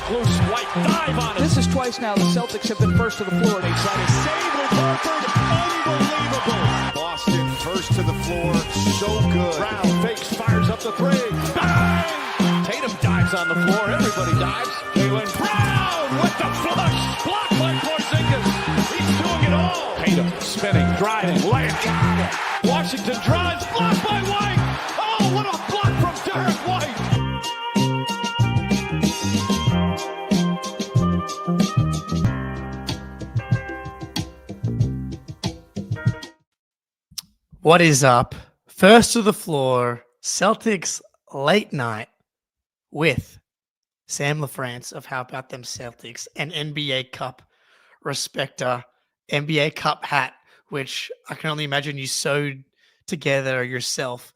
Loose, White dive on him. This is twice now the Celtics have been first to the floor. They try to save with Horford. Unbelievable. Boston first to the floor. So good. Brown fakes, fires up the three. Bang! Tatum dives on the floor. Everybody dives. Jaylen Brown with the flush. Blocked by Porzingis. He's doing it all. Tatum spinning, driving, layup. Washington drives. Blocked by White. Oh, what a block from Derrick White. What is up? First to the floor, Celtics late night with Sam LaFrance of How About Them Celtics, and NBA Cup respecter, NBA Cup hat, which I can only imagine you sewed together yourself.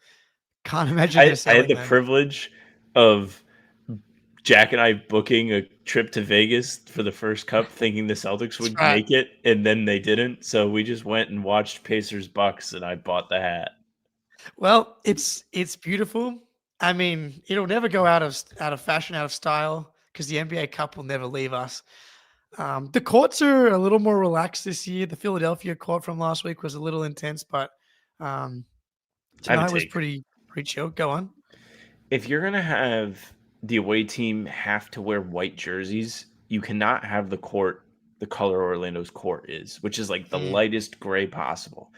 Can't imagine I yourself. had the privilege of Jack and I booking a trip to Vegas for the first cup, thinking the Celtics would make it, and then they didn't. So we just went and watched Pacers Bucks, and I bought the hat. Well, it's beautiful. I mean, it'll never go out of fashion, out of style, because the NBA Cup will never leave us. The courts are a little more relaxed this year. The Philadelphia court from last week was a little intense, but tonight was pretty chill. Go on. If you're gonna have the away team have to wear white jerseys, you cannot have the court the color Orlando's court is, which is like the lightest gray possible.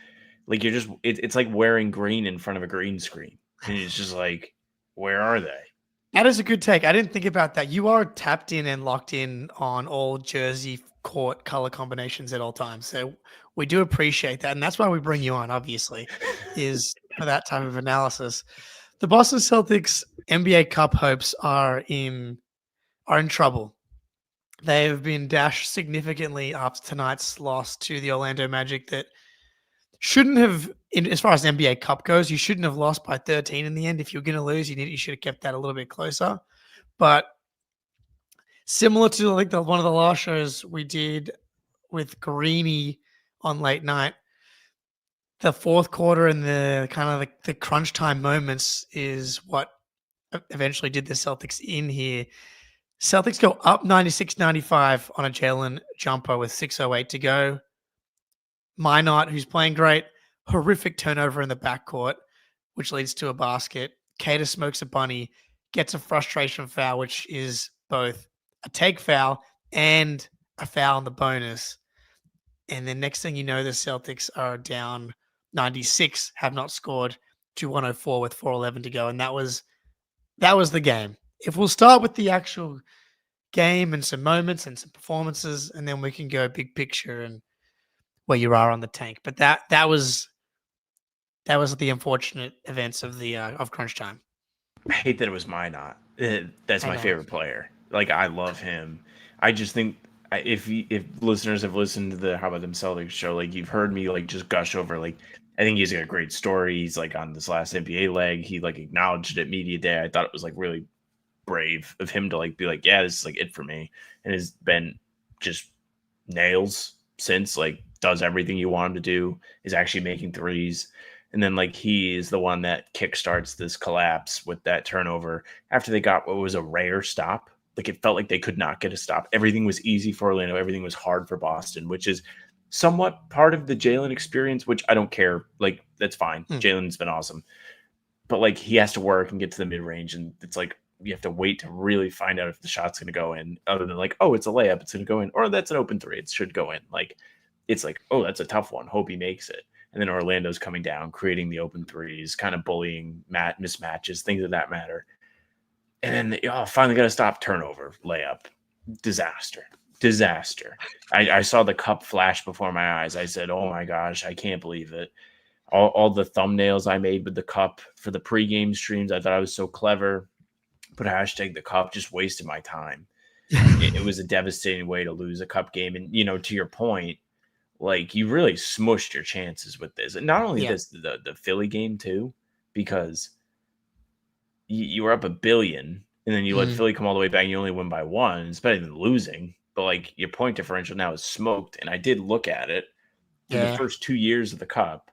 Like you're just it's like wearing green in front of a green screen, and it's just like, where are they? That is a good take. I didn't think about that. You are tapped in and locked in on all jersey court color combinations at all times. So we do appreciate that. And that's why we bring you on, obviously, is for that type of analysis. The Boston Celtics NBA Cup hopes are in trouble. They have been dashed significantly after tonight's loss to the Orlando Magic that shouldn't have, as far as NBA Cup goes, you shouldn't have lost by 13 in the end. If you're going to lose, you should have kept that a little bit closer. But similar to like one of the last shows we did with Greeny on late night, the fourth quarter and the kind of like the crunch time moments is what eventually did the Celtics in here. Celtics go up 96-95 on a Jaylen jumper with 6:08 to go. Minot, who's playing great, horrific turnover in the backcourt, which leads to a basket. Cater smokes a bunny, gets a frustration foul, which is both a take foul and a foul in the bonus. And then next thing you know, the Celtics are down 96, have not scored, to 104 with 4:11 to go. And that was the game. If we'll start with the actual game and some moments and some performances, and then we can go big picture and where you are on the tank. But that was the unfortunate events of the of crunch time. I hate that it was Minot. That's my favorite player. Like, I love him. I just think if listeners have listened to the How About Them Celtics show, like, you've heard me like just gush over, like, I think he's got a great story. He's like on this last NBA leg. He like acknowledged it at media day. I thought it was like really brave of him to like be like, yeah, this is like it for me. And has been just nails since, like, does everything you want him to do, is actually making threes. And then like he is the one that kickstarts this collapse with that turnover after they got what was a rare stop. Like, it felt like they could not get a stop. Everything was easy for Orlando. Everything was hard for Boston, which is somewhat part of the Jaylen experience, which I don't care. Like, that's fine. Jaylen's been awesome. But like, he has to work and get to the mid-range, and it's like you have to wait to really find out if the shot's going to go in, other than like, oh, it's a layup, it's going to go in, or that's an open three, it should go in. Like, it's like, oh, that's a tough one, hope he makes it. And then Orlando's coming down, creating the open threes, kind of bullying mismatches, things of that matter. And then finally got to stop, turnover, layup, disaster. I saw the cup flash before my eyes. I said, oh my gosh, I can't believe it. All the thumbnails I made with the cup for the pregame streams, I thought I was so clever. Put a hashtag the cup, just wasted my time. It was a devastating way to lose a cup game. And, you know, to your point, like, you really smushed your chances with this. And not only this, the Philly game too, because you were up $1 billion and then you let Philly come all the way back and you only win by 1. It's better than losing. But like, your point differential now is smoked. And I did look at it. In the first 2 years of the cup,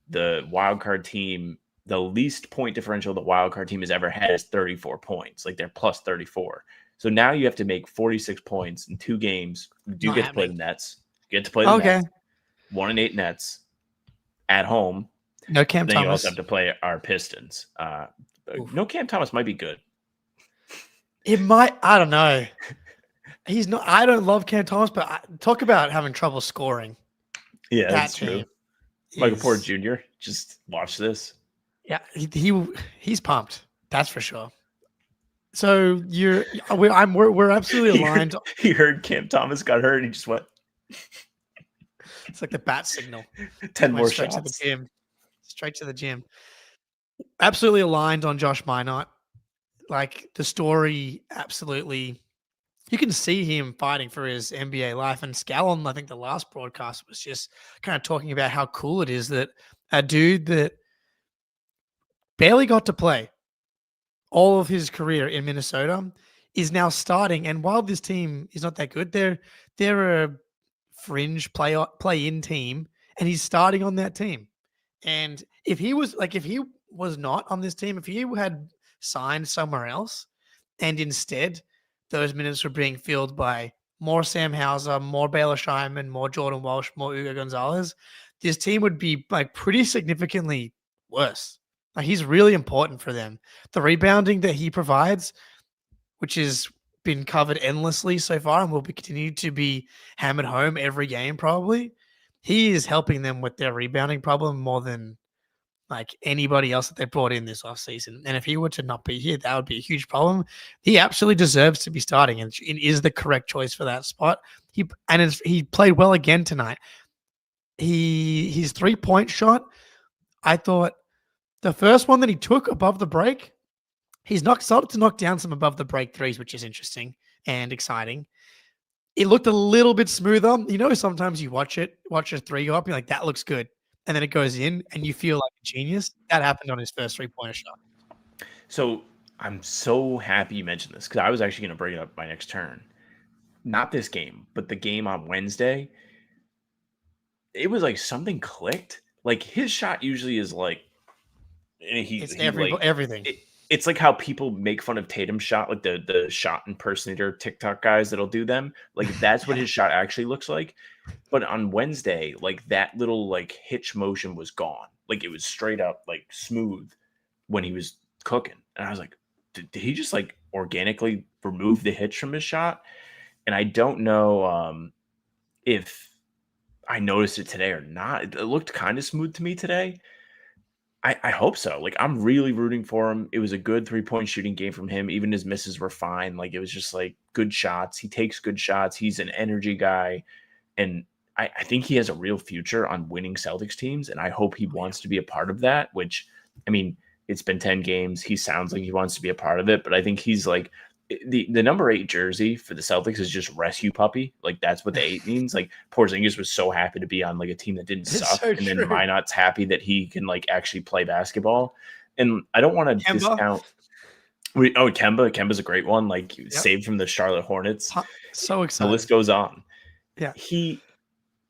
the wild card team, the least point differential the wild card team has ever had is 34 points. Like, they're plus 34. So now you have to make 46 points in 2 games. You do Not get to play the happening. Nets. You get to play the Okay. Nets. 1-8 Nets at home. No Cam Then you also Thomas. have to play our Pistons. No Cam Thomas might be good. It might. I don't know. He's not. I don't love Cam Thomas, but talk about having trouble scoring. Yeah, That that's true. team Michael is- Porter Jr., just watch this. Yeah, he's pumped. That's for sure. So we're absolutely aligned. He heard Cam Thomas got hurt and he just went It's like the bat signal. 10 Went more straight shots. to the gym. Straight to the gym. Absolutely aligned on Josh Minot. Like the story, absolutely. You can see him fighting for his NBA life. And Scallon, I think the last broadcast was just kind of talking about how cool it is that a dude that barely got to play all of his career in Minnesota is now starting. And while this team is not that good, they're a fringe play-in team, and he's starting on that team. And if he was not on this team, if he had signed somewhere else, and instead those minutes were being filled by more Sam Hauser, more Baylor Scheinman, more Jordan Walsh, more Ugo Gonzalez, this team would be like pretty significantly worse. Like he's really important for them. The rebounding that he provides, which has been covered endlessly so far and will be continued to be hammered home every game probably, he is helping them with their rebounding problem more than like anybody else that they brought in this offseason. And if he were to not be here, that would be a huge problem. He absolutely deserves to be starting and is the correct choice for that spot. He played well again tonight. His 3-point shot, I thought the first one that he took above the break, he's started to knock down some above the break threes, which is interesting and exciting. It looked a little bit smoother. You know, sometimes you watch a three go up, you're like, that looks good. And then it goes in and you feel like a genius. That happened on his first 3-pointer shot. So I'm so happy you mentioned this because I was actually going to bring it up my next turn. Not this game, but the game on Wednesday. It was like something clicked. Like his shot usually is like everything. It's like how people make fun of Tatum's shot, like the shot impersonator TikTok guys that'll do them. Like that's what his shot actually looks like. But on Wednesday, like that little like hitch motion was gone. Like it was straight up like smooth when he was cooking. And I was like, did he just like organically remove the hitch from his shot? And I don't know if I noticed it today or not. It looked kind of smooth to me today. I hope so. Like I'm really rooting for him. It was a good 3-point shooting game from him. Even his misses were fine. Like it was just like good shots. He takes good shots. He's an energy guy. And I think he has a real future on winning Celtics teams. And I hope he wants to be a part of that, which, I mean, it's been 10 games. He sounds like he wants to be a part of it. But I think he's like the number 8 jersey for the Celtics is just rescue puppy. Like that's what the 8 means. Like Porzingis was so happy to be on like a team that didn't suck. So and then true. Minot's happy that he can like actually play basketball. And I don't want to discount. Kemba's a great one. Like saved from the Charlotte Hornets. So excited. The list goes on. Yeah.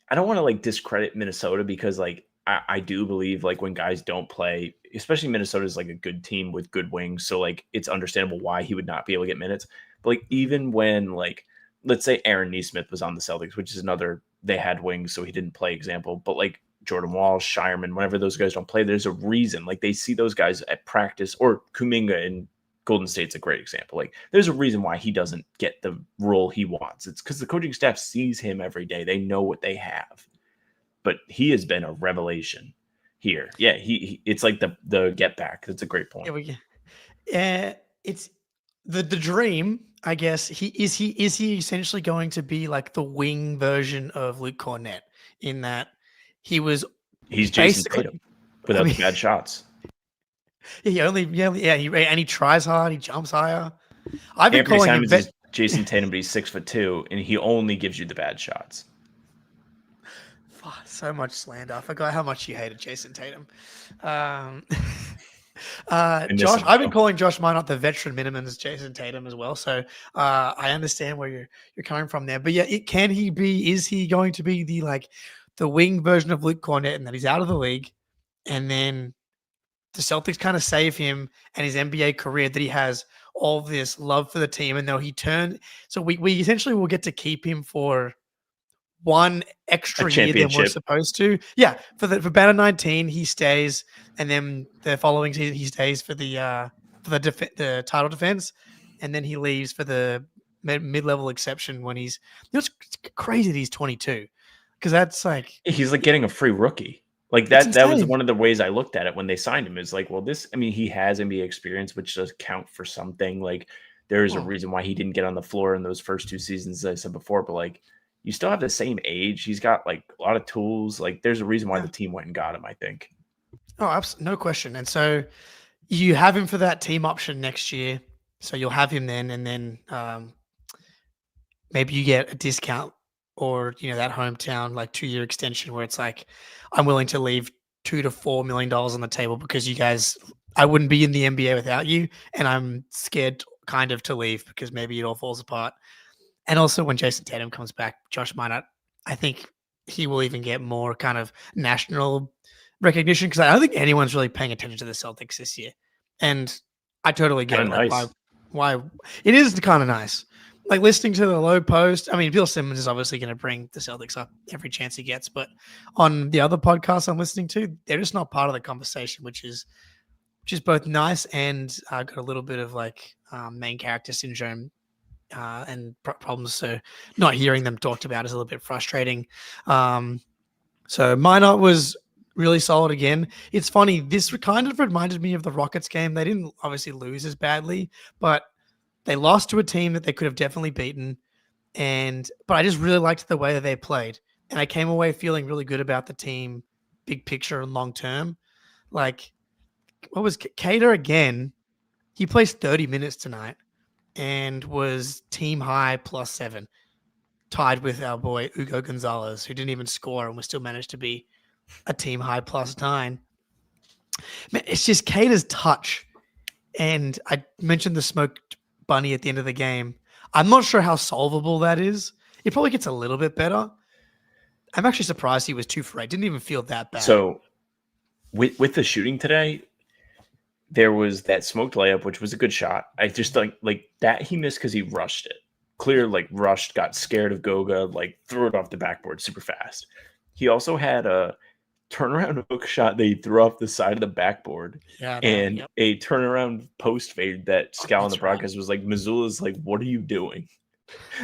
I don't want to like discredit Minnesota because like I do believe like when guys don't play, especially Minnesota is like a good team with good wings. So like it's understandable why he would not be able to get minutes. But like even when like let's say Aaron Nesmith was on the Celtics, which is another they had wings, so he didn't play example. But like Jordan Walsh, Shireman, whenever those guys don't play, there's a reason. Like they see those guys at practice, or Kuminga in Golden State's a great example. Like there's a reason why he doesn't get the role he wants. It's because the coaching staff sees him every day. They know what they have. But he has been a revelation here. Yeah, he it's like the get back. That's a great point. It's the dream, I guess. Is he essentially going to be like the wing version of Luke Cornett in that he's Jason Tatum without the bad shots. He tries hard, he jumps higher. I've been Anthony calling Simons him is Jason Tatum, but he's 6'2", and he only gives you the bad shots. So much slander. I forgot how much you hated Jason Tatum. Josh, I've been calling Josh Minot the veteran minimum as Jason Tatum as well. So I understand where you're coming from there. But yeah, is he going to be the wing version of Luke Cornett and that he's out of the league? And then the Celtics kind of save him and his NBA career that he has all this love for the team, and though he turned, so we essentially will get to keep him for one A extra year than we're championship. supposed to. Yeah, for banner 19 he stays, and then the following season he stays for the title defense, and then he leaves for the mid-level exception when he's. It's crazy that he's 22, because that's like He's like getting a free rookie. Like it's that was insane. one of the ways I looked at it when they signed him. Is like, well, I mean, he has NBA experience, which does count for something. Like there is a Oh, reason why he didn't get on the floor in those first 2 seasons, as I said before, but like you still have the same age. He's got like a lot of tools. Like there's a reason why yeah. the team went and got him, I think. Oh, no question. And so you have him for that team option next year. So you'll have him then, and then maybe you get a discount, or that hometown like 2-year extension where it's like, I'm willing to leave $2 to $4 million on the table because you guys, I wouldn't be in the NBA without you, and I'm scared kind of to leave because maybe it all falls apart. And also when Jason Tatum comes back, Josh Minot, I think he will even get more kind of national recognition, because I don't think anyone's really paying attention to the Celtics this year. And I totally get Kind it. of Like nice. why it is kind of nice. Like listening to the low post. I mean, Bill Simmons is obviously going to bring the Celtics up every chance he gets, but on the other podcasts I'm listening to, they're just not part of the conversation, which is both nice and got a little bit of like main character syndrome and problems. So not hearing them talked about is a little bit frustrating. So Minot was really solid again. It's funny. This kind of reminded me of the Rockets game. They didn't obviously lose as badly, but they lost to a team that they could have definitely beaten. But I just really liked the way that they played. And I came away feeling really good about the team, big picture and long term. Like, what was Cater again? He placed 30 minutes tonight and was team high +7, tied with our boy Hugo Gonzalez, who didn't even score and was still managed to be a team high +9. Man, it's just Cater's touch. And I mentioned the smoked bunny at the end of the game. I'm not sure how solvable that is. It probably gets a little bit better. I'm actually surprised he was 2 for 8. Didn't even feel that bad. So with the shooting today, there was that smoked layup, which was a good shot. I just like that he missed because he rushed it. Clear, like rushed, got scared of Goga, like threw it off the backboard super fast. He also had a turnaround hook shot that he threw off the side of the backboard, and Yep. a turnaround post fade that Scal in the That's right. broadcast was like, Missoula's like, what are you doing?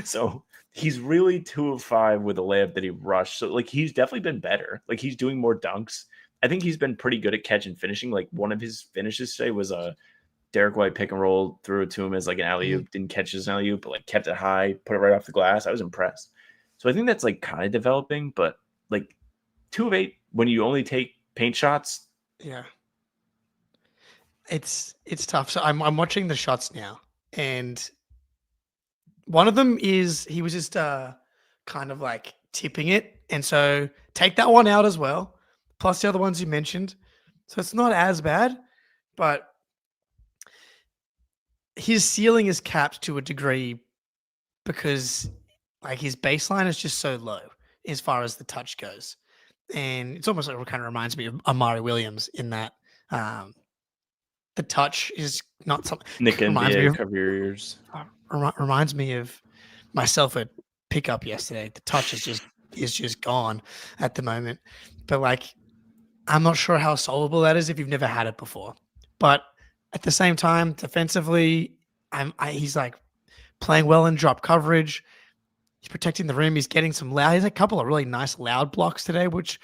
So he's really 2 of 5 with a layup that he rushed. So like he's definitely been better. Like he's doing more dunks. I think he's been pretty good at catch and finishing. Like one of his finishes today was a Derrick White pick and roll, threw it to him as like an alley-oop, didn't catch his alley-oop, but like kept it high, put it right off the glass. I was impressed. So I think that's like kind of developing, but like 2 of 8 when you only take paint shots. Yeah. It's tough. So I'm watching the shots now, and one of them is he was just kind of like tipping it, and so take that one out as well, plus the other ones you mentioned. So it's not as bad, but his ceiling is capped to a degree because like his baseline is just so low as far as the touch goes. And it's almost like it kind of reminds me of Amari Williams in that the touch is not something. Nick and Reminds me of cover your ears. reminds me of myself at pickup yesterday. The touch is just gone at the moment. But like, I'm not sure how solvable that is if you've never had it before. But at the same time, defensively, he's like playing well in drop coverage. He's protecting the rim. He's getting some loud. He's a couple of really nice loud blocks today, which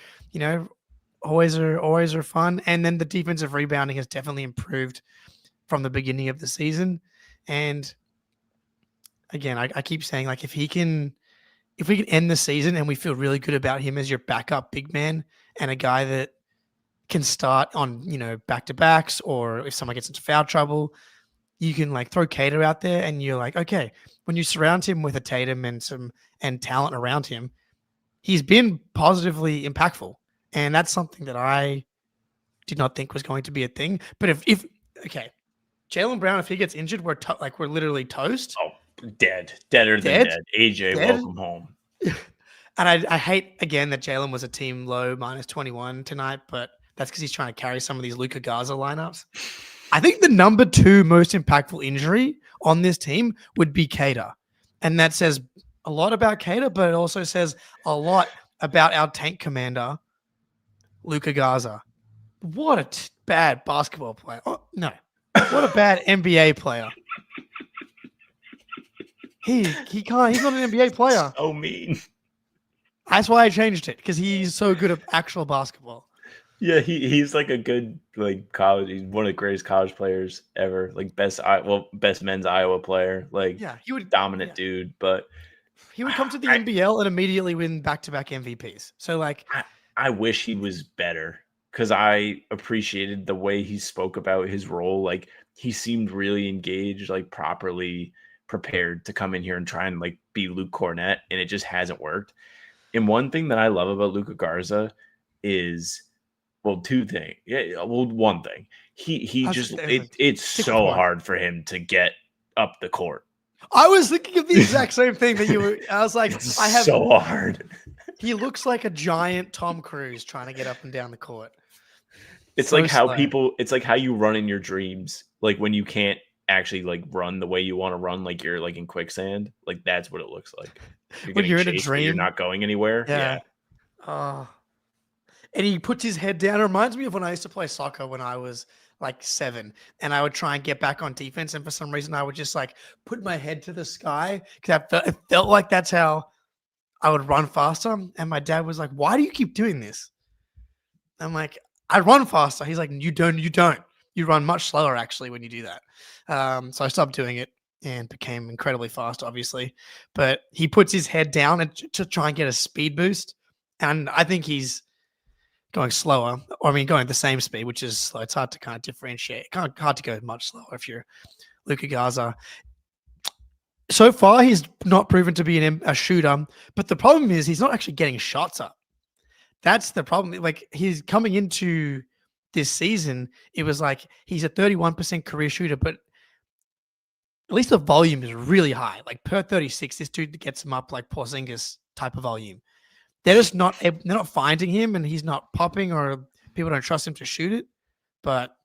always are fun. And then the defensive rebounding has definitely improved from the beginning of the season. And again, I keep saying like if we can end the season and we feel really good about him as your backup big man and a guy that can start on back-to-backs, or if someone gets into foul trouble, you can like throw Cater out there and you're like, okay, when you surround him with a Tatum and talent around him, he's been positively impactful. And that's something that I did not think was going to be a thing. But if Jaylen Brown, if he gets injured, we're literally toast. Oh, deader than dead. AJ, welcome home. And I hate again that Jaylen was a team low -21 tonight, but that's because he's trying to carry some of these Luka Garza lineups. I think the number 2 most impactful injury on this team would be Cater. And that says a lot about Cater, but it also says a lot about our tank commander, Luka Garza. What a bad basketball player. Oh, no. What a bad NBA player. He can't. He's not an NBA player. So mean. That's why I changed it, because he's so good at actual basketball. Yeah, he's like a good college. He's one of the greatest college players ever. Like best men's Iowa player. Like He would dominant dude. But he would come to the NBL and immediately win back-to-back MVPs. So I wish he was better, because I appreciated the way he spoke about his role. Like he seemed really engaged, like properly prepared to come in here and try and like be Luke Cornett, and it just hasn't worked. And one thing that I love about Luka Garza is, well, two things. Yeah, well, one thing. It's so hard for him to get up the court. I was thinking of the exact same thing that you were. I was like, so hard. He looks like a giant Tom Cruise trying to get up and down the court. It's so like how it's like how you run in your dreams. Like when you can't actually like run the way you want to run, like you're like in quicksand. Like that's what it looks like. When you're in a dream, you're not going anywhere. Yeah. Oh. And he puts his head down. It reminds me of when I used to play soccer when I was like 7, and I would try and get back on defense. And for some reason, I would just like put my head to the sky, because it felt like that's how I would run faster. And my dad was like, "Why do you keep doing this?" I'm like, "I run faster." He's like, "You don't. You run much slower actually when you do that." So I stopped doing it and became incredibly fast, obviously. But he puts his head down to try and get a speed boost. And I think he's going slower, or going the same speed, which is slow. It's hard to kind of differentiate. Hard to go much slower if you're Luka Garza. So far, he's not proven to be a shooter, but the problem is he's not actually getting shots up. That's the problem. Like he's coming into this season, it was like he's a 31% career shooter, but at least the volume is really high. Like per 36, this dude gets him up like Porzingis type of volume. They're not finding him, and he's not popping, or people don't trust him to shoot it. But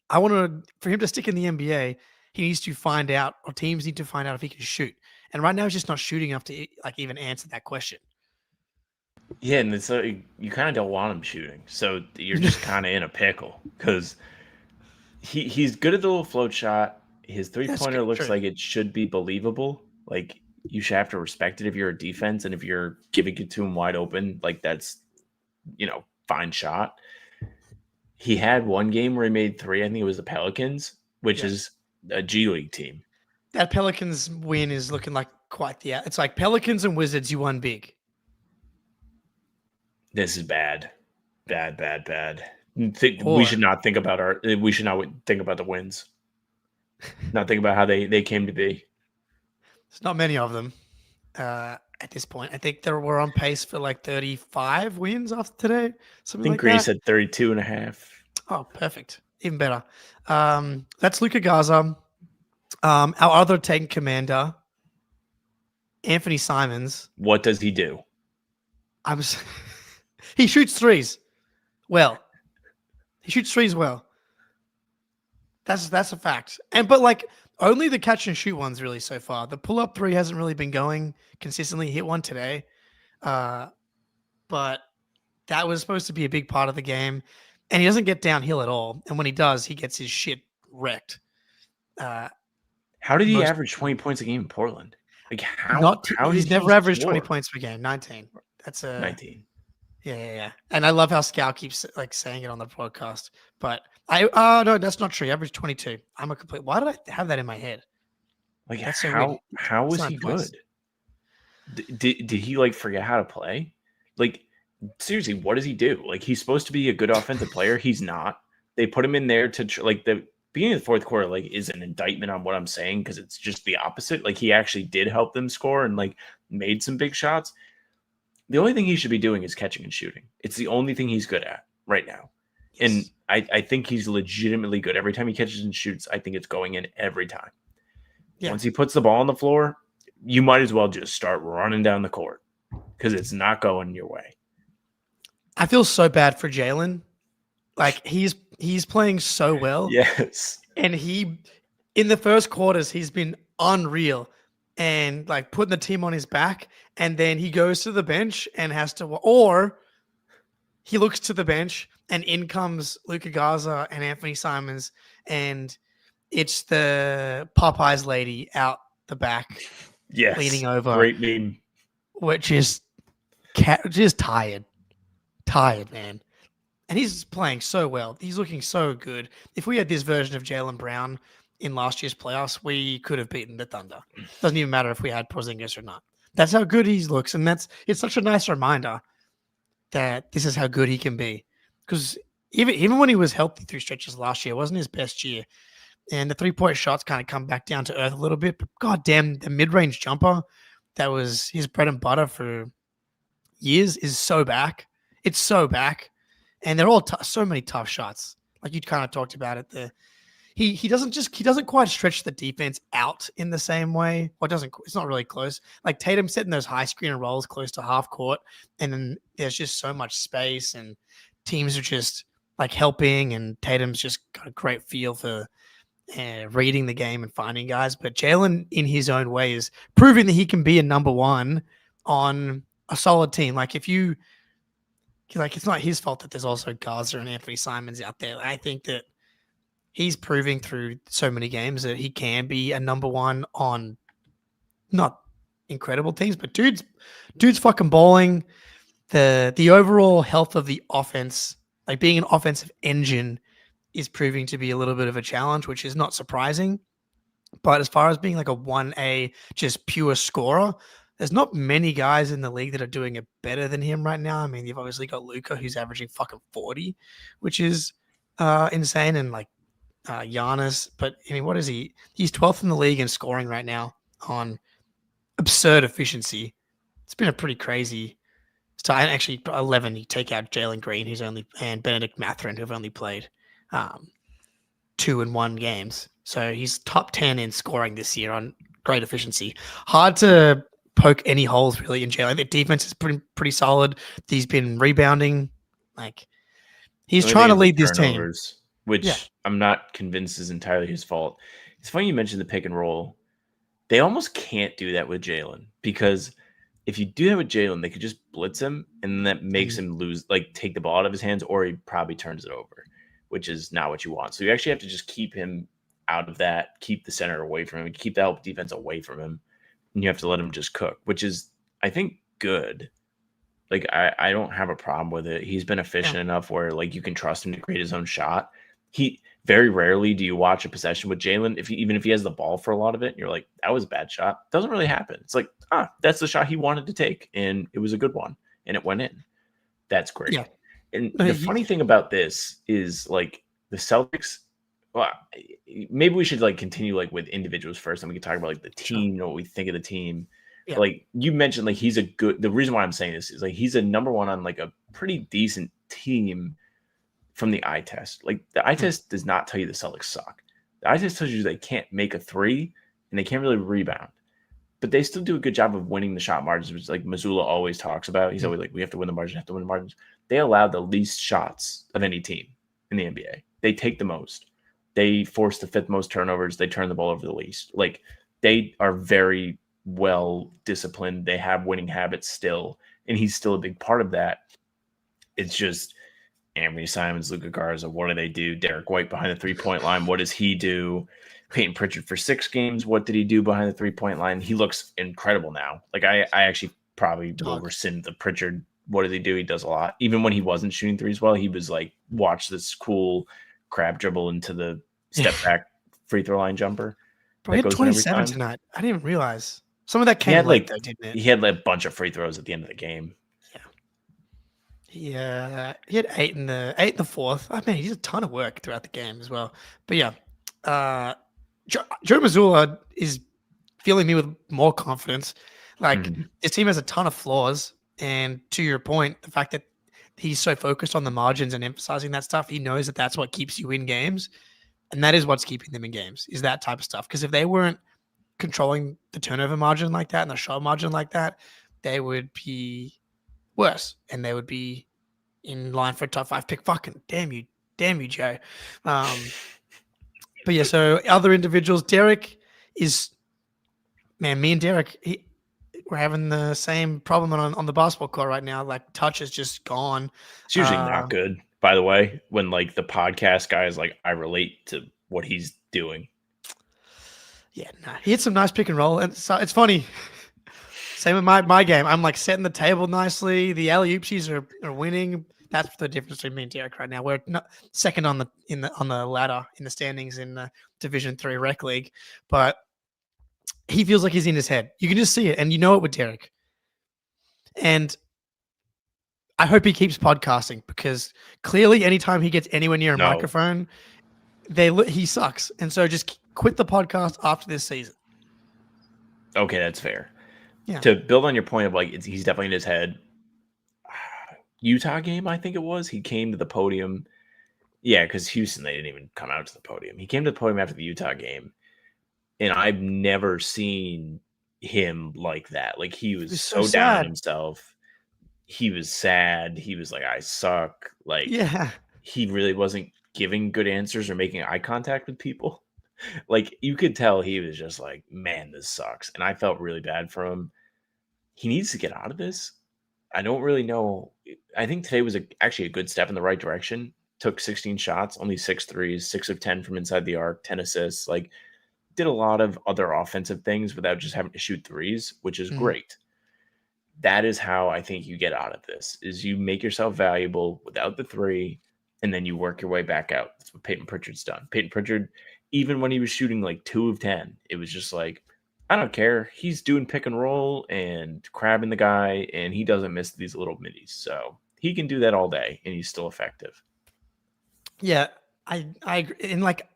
for him to stick in the NBA, he needs to find out, or teams need to find out if he can shoot. And right now, he's just not shooting enough to like even answer that question. Yeah, and it's you kind of don't want him shooting, so you're just kind of in a pickle, because he's good at the little float shot. His 3-pointer looks like it should be believable. Like you should have to respect it if you're a defense, and if you're giving it to him wide open, like that's fine shot. He had one game where he made 3. I think it was the Pelicans, which is a G League team. That Pelicans win is looking like quite the. It's like Pelicans and Wizards. You won big. This is bad. We should not think about we should not think about the wins. Not think about how they came to be. There's not many of them at this point. I think we're on pace for like 35 wins after today. I think Greece had 32.5. Oh, perfect. Even better. That's Luka Garza. Our other tank commander, Anthony Simons. What does he do? He shoots threes well. That's a fact. But like only the catch and shoot ones really so far. The pull up 3 hasn't really been going consistently. He hit one today. But that was supposed to be a big part of the game. And he doesn't get downhill at all. And when he does, he gets his shit wrecked. How did he average 20 points a game in Portland? Like he's never averaged 20 points per game. 19. That's 19. Yeah. And I love how Scout keeps like saying it on the podcast. But no, that's not true. He averaged 22. Why did I have that in my head? Like how was he good? Did he like forget how to play? Like seriously, what does he do? Like he's supposed to be a good offensive player. He's not. They put him in there to like the beginning of the fourth quarter like is an indictment on what I'm saying, because it's just the opposite. Like he actually did help them score and like made some big shots. The only thing he should be doing is catching and shooting. It's the only thing he's good at right now. Yes. And I think he's legitimately good. Every time he catches and shoots, I think it's going in every time. Yeah. Once he puts the ball on the floor, you might as well just start running down the court, because it's not going your way. I feel so bad for Jaylen. Like he's He's playing so well. Yes. And in the first quarters, he's been unreal and like putting the team on his back. And then he goes to the bench and has to, or he looks to the bench and in comes Luka Garza and Anthony Simons. And it's the Popeyes lady out the back, Yes. leaning over. Great meme. Which is just tired, man. And he's playing so well. He's looking so good. If we had this version of Jaylen Brown in last year's playoffs, we could have beaten the Thunder. Doesn't even matter if we had Porzingis or not. That's how good he looks. And it's such a nice reminder that this is how good he can be. Because even when he was healthy through stretches last year, it wasn't his best year. And the 3-point shots kind of come back down to earth a little bit. But goddamn, the mid-range jumper that was his bread and butter for years is so back. It's so back. And they're all so many tough shots. Like you kind of talked about it. He doesn't quite stretch the defense out in the same way. Well, it's not really close. Like Tatum setting those high screen and rolls close to half court, and then there's just so much space, and teams are just like helping, and Tatum's just got a great feel for reading the game and finding guys. But Jaylen, in his own way, is proving that he can be a number one on a solid team. Like it's not his fault that there's also Garza and Anthony Simons out there. I think that he's proving through so many games that he can be a number one on not incredible teams, but dude's fucking balling. The overall health of the offense, like being an offensive engine, is proving to be a little bit of a challenge, which is not surprising. But as far as being like a 1A, just pure scorer, there's not many guys in the league that are doing it better than him right now. I mean, you've obviously got Luka, who's averaging fucking 40, which is insane, and like Giannis. But I mean, what is he? He's 12th in the league in scoring right now on absurd efficiency. It's been a pretty crazy start. And actually, 11. You take out Jalen Green, and Benedict Mathurin, who've only played 2 and 1 games. So he's top 10 in scoring this year on great efficiency. Hard to poke any holes really in Jaylen. The defense is pretty solid. He's been rebounding. Like he's trying to lead this team, which I'm not convinced is entirely his fault. It's funny you mentioned the pick and roll. They almost can't do that with Jaylen, because if you do that with Jaylen, they could just blitz him, and that makes him lose, like take the ball out of his hands, or he probably turns it over, which is not what you want. So you actually have to just keep him out of that, keep the center away from him, keep the help defense away from him, and you have to let him just cook, which is, I think, good. Like, I don't have a problem with it. He's been efficient enough where, like, you can trust him to create his own shot. He very rarely do you watch a possession with Jaylen, even if he has the ball for a lot of it, and you're like, that was a bad shot. It doesn't really happen. It's like, that's the shot he wanted to take, and it was a good one, and it went in. That's great. Yeah. And the funny thing about this is, like, the Celtics, well, maybe we should, like, continue, like, with individuals first, and we can talk about, like, the team, you know, what we think of the team. Yeah. Like, you mentioned, like, the reason why I'm saying this is, like, he's a number one on, like, a pretty decent team from the eye test. Like, the eye test does not tell you the Celtics suck. The eye test tells you they can't make a three, and they can't really rebound. But they still do a good job of winning the shot margins, which, like, Mazzulla always talks about. He's always like, we have to win the margins, They allow the least shots of any team in the NBA. They take the most. They force the 5th most turnovers. They turn the ball over the least. Like, they are very well disciplined. They have winning habits still, and he's still a big part of that. It's just Anthony Simons, Luka Garza, what do they do? Derrick White behind the 3-point line, what does he do? Peyton Pritchard for 6 games, what did he do behind the 3-point line? He looks incredible now. Like, I actually probably will rescind the Pritchard. What did he do? He does a lot. Even when he wasn't shooting threes well, he was like, watch this cool crab dribble into the step back free throw line jumper. Bro, he had 27 tonight. I didn't even realize. Some of that came late, though, didn't it? He had like a bunch of free throws at the end of the game. Yeah, he had 8 in the fourth. I mean, he did a ton of work throughout the game as well. But yeah, Joe Mazzulla is filling me with more confidence. Like, his team has a ton of flaws, and to your point, the fact that he's so focused on the margins and emphasizing that stuff, he knows that that's what keeps you in games, and that is what's keeping them in games, is that type of stuff. Because if they weren't controlling the turnover margin like that and the shot margin like that, they would be worse, and they would be in line for a top 5 pick. Fucking damn you, Damn you, Joe. But yeah, so other individuals, Derrick is, man, me and Derrick, we're having the same problem on the basketball court right now. Like, touch is just gone. It's usually not good, by the way, when like the podcast guy is like, I relate to what he's doing. Yeah, nah. He hit some nice pick and roll. And so it's funny. Same with my game. I'm like setting the table nicely. The alley-oopsies are winning. That's the difference between me and Derrick right now. We're not second on the ladder in the standings in the Division 3 Rec League, but he feels like he's in his head. You can just see it, and you know it with Derrick. And I hope he keeps podcasting because clearly, anytime he gets anywhere near a microphone, he sucks. And so just quit the podcast after this season. Okay, that's fair. Yeah. To build on your point of like, he's definitely in his head. Utah game, I think it was. He came to the podium. Yeah, because Houston, they didn't even come out to the podium. He came to the podium after the Utah game. And I've never seen him like that. Like, he was so down on himself. He was sad. He was like, I suck. Like, yeah, he really wasn't giving good answers or making eye contact with people. Like, you could tell he was just like, man, this sucks. And I felt really bad for him. He needs to get out of this. I don't really know. I think today was actually a good step in the right direction. Took 16 shots, only 6 threes, 6 of 10 from inside the arc, 10 assists. Like, did a lot of other offensive things without just having to shoot threes, which is great. That is how I think you get out of this, is you make yourself valuable without the three, and then you work your way back out. That's what Peyton Pritchard's done. Peyton Pritchard, even when he was shooting like 2 of 10, it was just like, I don't care. He's doing pick and roll and crabbing the guy, and he doesn't miss these little middies. So he can do that all day, and he's still effective. Yeah, I agree. And like,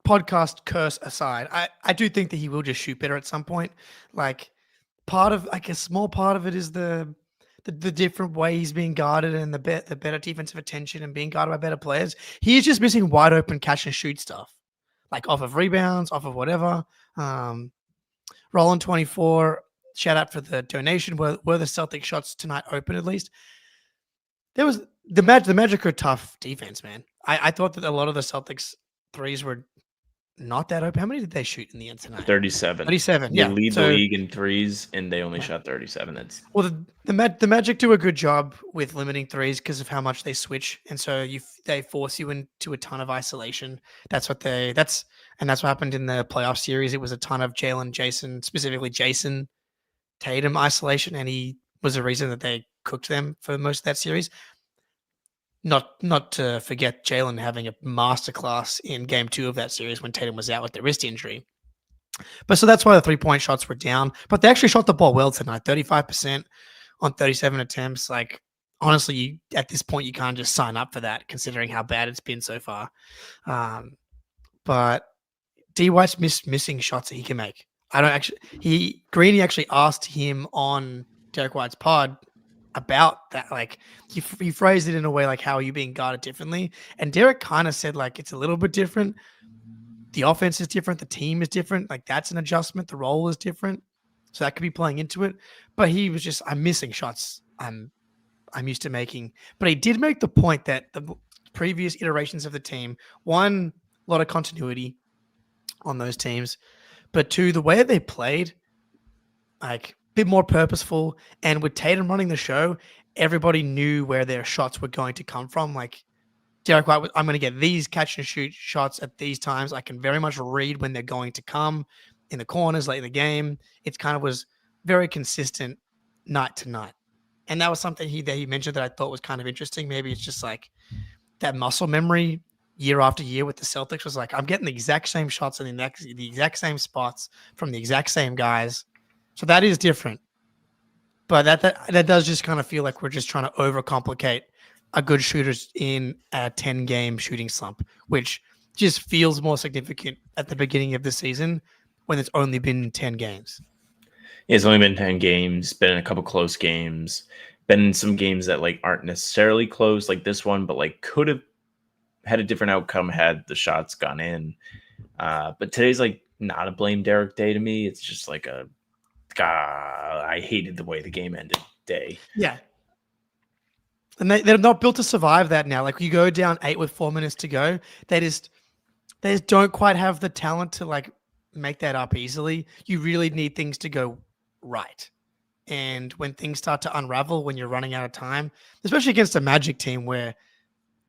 podcast curse aside, I do think that he will just shoot better at some point. Like, a small part of it is the different way he's being guarded and the better defensive attention and being guarded by better players. He's just missing wide open catch and shoot stuff, like off of rebounds, off of whatever. Roland 24, shout out for the donation. Were the Celtic shots tonight open at least? There was the Magic are tough defense, man. I thought that a lot of the Celtics threes were not that open. How many did they shoot in the end tonight? 37. 37, They yeah. lead the league in threes, and they only shot 37. That's the Magic do a good job with limiting threes because of how much they switch, and so they force you into a ton of isolation. That's what happened in the playoff series. It was a ton of specifically Jason Tatum isolation, and he was the reason that they cooked them for most of that series. Not to forget Jaylen having a masterclass in game 2 of that series when Tatum was out with the wrist injury. But so that's why the 3-point shots were down. But they actually shot the ball well tonight, 35% on 37 attempts. Like, honestly, at this point, you can't just sign up for that, considering how bad it's been so far. But D. White's missing shots that he can make. Greeny actually asked him on Derrick White's pod about that. Like, he phrased it in a way like, how are you being guarded differently? And Derrick kind of said, like, it's a little bit different. The offense is different. The team is different. Like, that's an adjustment. The role is different. So that could be playing into it. But he was just, I'm missing shots I'm used to making. But he did make the point that the previous iterations of the team, one, a lot of continuity on those teams, but two, the way that they played, like, bit more purposeful, and with Tatum running the show, everybody knew where their shots were going to come from. Like, Derrick White, I'm going to get these catch and shoot shots at these times. I can very much read when they're going to come in the corners late in the game. It kind of was very consistent night to night. And that was something that he mentioned that I thought was kind of interesting. Maybe it's just like that muscle memory year after year with the Celtics was like, I'm getting the exact same shots in the exact same spots from the exact same guys. So that is different. But that does just kind of feel like we're just trying to overcomplicate a good shooter's in a 10-game shooting slump, which just feels more significant at the beginning of the season when it's only been 10 games. It's only been 10 games, been in a couple close games, been in some games that like aren't necessarily close like this one, but like could have had a different outcome had the shots gone in. But today's like not a blame Derrick day to me. It's just like I hated the way the game ended day. Yeah. And they're not built to survive that now. Like, you go down 8 with 4 minutes to go, they just don't quite have the talent to like make that up easily. You really need things to go right. And when things start to unravel, when you're running out of time, especially against a Magic team where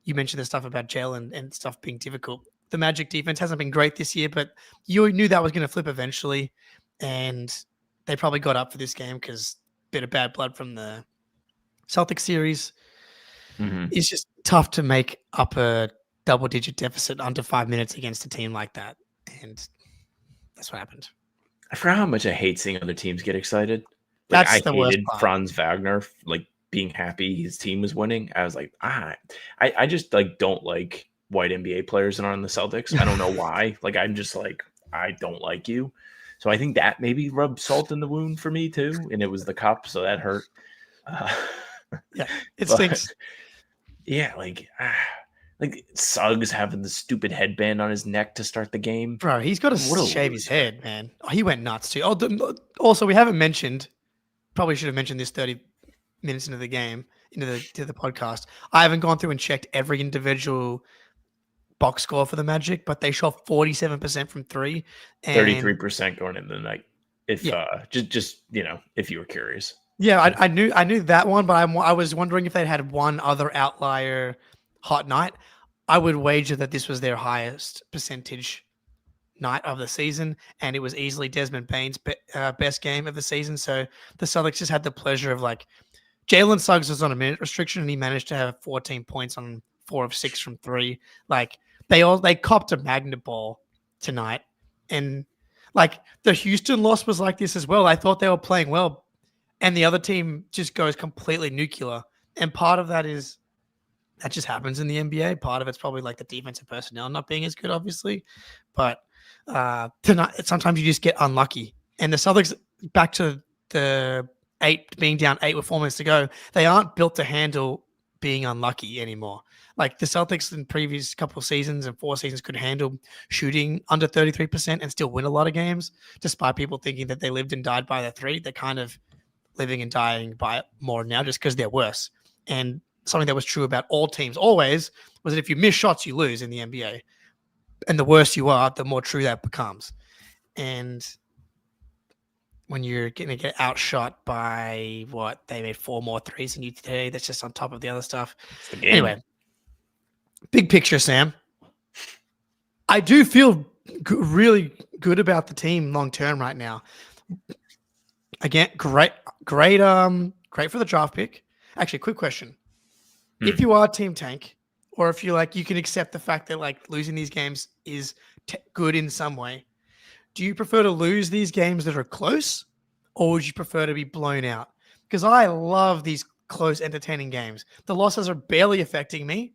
you mentioned the stuff about Jaylen and stuff being difficult. The Magic defense hasn't been great this year, but you knew that was going to flip eventually. And they probably got up for this game because a bit of bad blood from the Celtics series. It's just tough to make up a double-digit deficit under 5 minutes against a team like that. And that's what happened. I forgot how much I hate seeing other teams get excited. Like, That's the worst hated part. Franz Wagner like being happy his team was winning. I was like, I just like don't like white NBA players that are on the Celtics. I don't know why. Like, I'm just like, I don't like you. So I think that maybe rubbed salt in the wound for me too. And it was the cup, so that hurt. Yeah, it stinks. Yeah, like Suggs having the stupid headband on his neck to start the game. Bro, he's got to shave his head, man. Oh, he went nuts too. Oh, also, we haven't mentioned, probably should have mentioned this 30 minutes into the game, to the podcast. I haven't gone through and checked every individual box score for the Magic, but they shot 47% from 3. And 33% going into the night. If just if you were curious. Yeah, I knew that one, but I was wondering if they had one other outlier hot night. I would wager that this was their highest percentage night of the season, and it was easily Desmond Bane's best game of the season. So the Celtics just had the pleasure of like Jalen Suggs was on a minute restriction, and he managed to have 14 points on 4 of 6 from 3. Like they copped a magnet ball tonight, and like the Houston loss was like this as well. I thought they were playing well, and the other team just goes completely nuclear. And part of that is that just happens in the NBA. Part of it's probably like the defensive personnel not being as good, obviously. But tonight, sometimes you just get unlucky. And the Celtics, back to the being down 8 with 4 minutes to go, they aren't built to handle being unlucky anymore. Like the Celtics in previous couple of seasons and 4 seasons could handle shooting under 33% and still win a lot of games, despite people thinking that they lived and died by the 3. They're kind of living and dying by it more now just because they're worse. And something that was true about all teams always was that if you miss shots, you lose in the NBA. And the worse you are, the more true that becomes. And when you're going to get outshot by they made 4 more threes than you today. That's just on top of the other stuff. Anyway, big picture, Sam. I do feel really good about the team long term right now. Again, great for the draft pick. Actually, quick question. If you are Team Tank, or if you you can accept the fact that like losing these games is good in some way, do you prefer to lose these games that are close, or would you prefer to be blown out? Because I love these close, entertaining games. The losses are barely affecting me.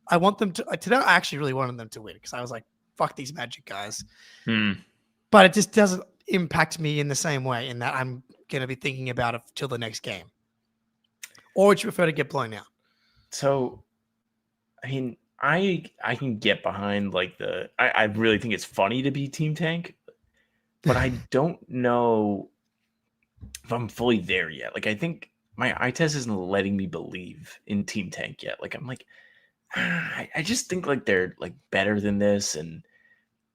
I want them to. Today, I actually really wanted them to win because I was like, "Fuck these Magic guys." But it just doesn't impact me in the same way. In that I'm going to be thinking about it till the next game. Or would you prefer to get blown out? So, I mean, I can get behind I really think it's funny to be Team Tank, but I don't know if I'm fully there yet. Like, I think my eye test isn't letting me believe in Team Tank yet. Like, I'm like, I just think like they're like better than this, and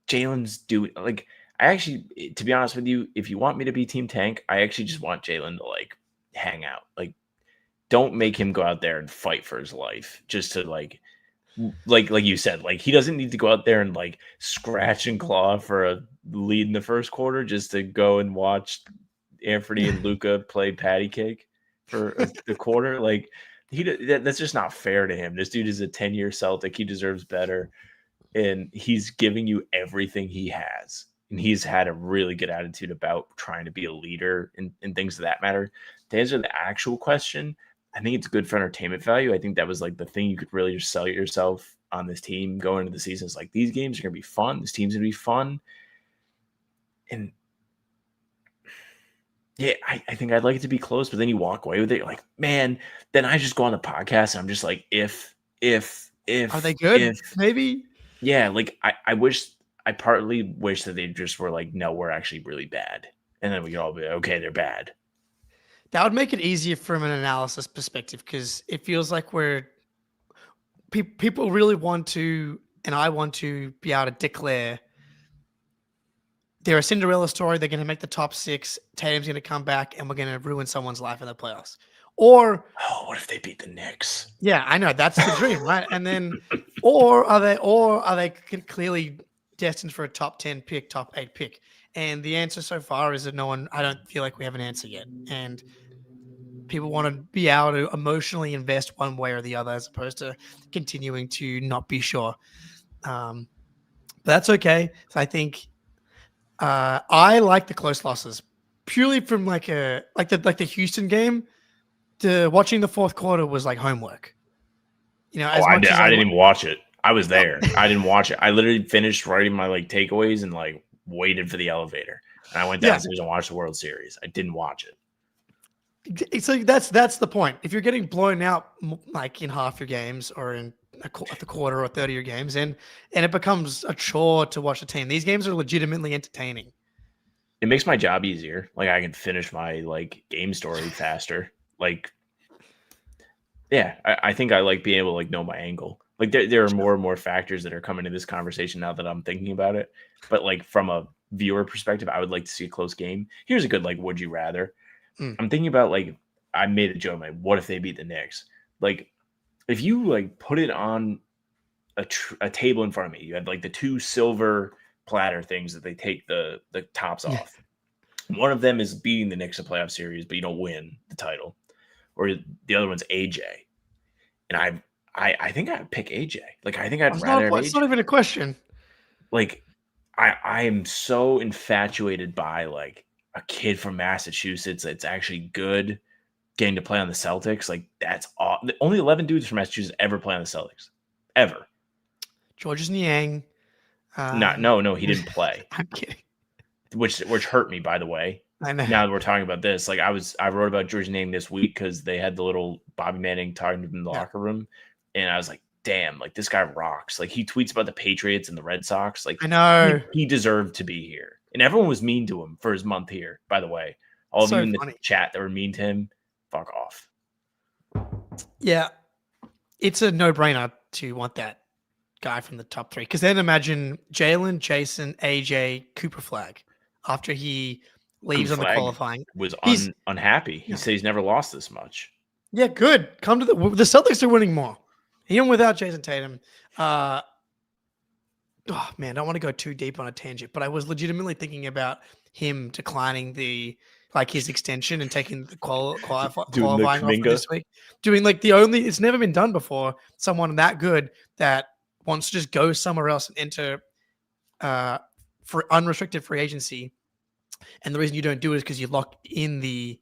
Jalen's doing like I actually, to be honest with you, if you want me to be Team Tank, I actually just want Jalen to like hang out. Like, don't make him go out there and fight for his life just to like you said, like he doesn't need to go out there and like scratch and claw for a lead in the first quarter just to go and watch Anthony and Luka play patty cake for the quarter. Like that's just not fair to him. This dude is a 10-year Celtic. He deserves better. And he's giving you everything he has. And he's had a really good attitude about trying to be a leader and things of that matter. To answer the actual question, I think it's good for entertainment value. I think that was like the thing you could really just sell yourself on this team going into the season. It's like, these games are going to be fun. This team's going to be fun. And yeah, I think I'd like it to be close, but then you walk away with it. You're like, man, then I just go on the podcast and I'm just like, if are they good? Maybe. Yeah. Like I partly wish that they just were like, no, we're actually really bad. And then we could all be okay, they're bad. That would make it easier from an analysis perspective because it feels like people really want to, and I want to be able to declare they're a Cinderella story. They're going to make the top 6. Tatum's going to come back, and we're going to ruin someone's life in the playoffs. Or, what if they beat the Knicks? yeah, I know that's the dream, right? And then, or are they clearly destined for a top 10 pick, top 8 pick? And the answer so far is that no one. I don't feel like we have an answer yet, and people want to be able to emotionally invest one way or the other, as opposed to continuing to not be sure. But that's okay. So I think. I like the close losses purely from the Houston game. Watching the fourth quarter was like homework. I didn't even watch it. I was there. I didn't watch it. I literally finished writing my takeaways and waited for the elevator. And I went downstairs and watched the World Series. I didn't watch it. So that's the point. If you're getting blown out in half your games or in the quarter or 30 of your games, and it becomes a chore to watch the team. These games are legitimately entertaining. It makes my job easier. I can finish my game story faster. I think I like being able to know my angle. There are more and more factors that are coming to this conversation now that I'm thinking about it. But from a viewer perspective, I would like to see a close game. Here's a good would you rather. I'm thinking about I made a joke. What if they beat the Knicks? If you put it on a table in front of me, you had the 2 silver platter things that they take the tops off. One of them is beating the Knicks in playoff series, but you don't win the title. Or the other one's AJ. And I think I'd pick AJ. I think I'd rather have AJ. It's not even a question. I am so infatuated by a kid from Massachusetts that's actually good getting to play on the Celtics. That's all. Only 11 dudes from Massachusetts ever play on the Celtics. Ever. Georges Niang. No, he didn't play. I'm kidding. Which hurt me, by the way. I know. Now that we're talking about this, I wrote about Georges Niang this week because they had the little Bobby Manning talking to him in the locker room, and I was like, damn, this guy rocks. He tweets about the Patriots and the Red Sox. I know he deserved to be here, and everyone was mean to him for his month here. By the way, all of you in the chat that were mean to him, fuck off. Yeah, it's a no-brainer to want that guy from the top 3. Because then imagine Jaylen, Jason, AJ, Cooper Flag after he leaves on the qualifying. Was unhappy. He said he's never lost this much. Yeah, good. Come to the Celtics are winning more. Even without Jason Tatum. Oh man, I don't want to go too deep on a tangent, but I was legitimately thinking about him declining his extension and taking the qualifying off this week. Doing it's never been done before. Someone that good that wants to just go somewhere else and enter for unrestricted free agency. And the reason you don't do it is because you lock in the